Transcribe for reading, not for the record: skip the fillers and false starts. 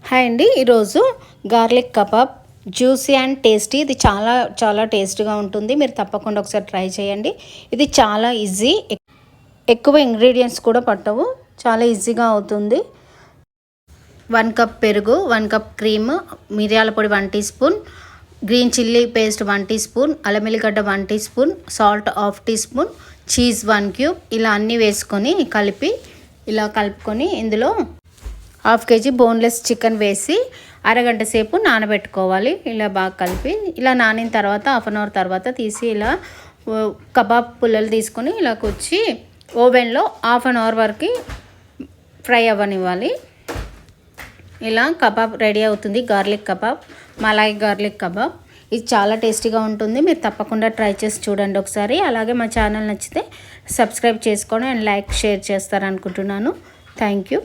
Hi అండి, ఈరోజు garlic kebab juicy and tasty. ఇది చాలా చాలా టేస్టీగా ఉంటుంది. మీరు తప్పకుండా ఒకసారి ట్రై చేయండి. ఇది చాలా ఈజీ, ఎక్కువ ఇంగ్రీడియంట్స్ కూడా పట్టవు, చాలా ఈజీగా అవుతుంది. 1 కప్ పెరుగు, 1 కప్ క్రీమ్, మిరియాల పొడి 1 teaspoon, green chilli paste 1 teaspoon, అల్లం ఎల్లిగడ్డ 1 teaspoon, salt 1/2 teaspoon, cheese 1 cube. ఇలా అన్నీ వేసుకొని కలుపుకొని ఇందులో 1/2 కేజీ బోన్లెస్ చికెన్ వేసి అరగంట సేపు నానబెట్టుకోవాలి. ఇలా బాగా కలిపి ఇలా నానిన తర్వాత 1/2 అవర్ తర్వాత తీసి ఇలా కబాబ్ పుల్లలు తీసుకొని ఇలా కూర్చి ఓవెన్లో 1/2 అవర్ వరకు ఫ్రై అవ్వనివ్వాలి. ఇలా కబాబ్ రెడీ అవుతుంది. Garlic kebab, Malay garlic kebab. ఇది చాలా టేస్టీగా ఉంటుంది. మీరు తప్పకుండా ట్రై చేసి చూడండి ఒకసారి. అలాగే మా ఛానల్ నచ్చితే సబ్స్క్రైబ్ చేసుకోండి అండ్ లైక్ షేర్ చేస్తారనుకుంటున్నాను. Thank you.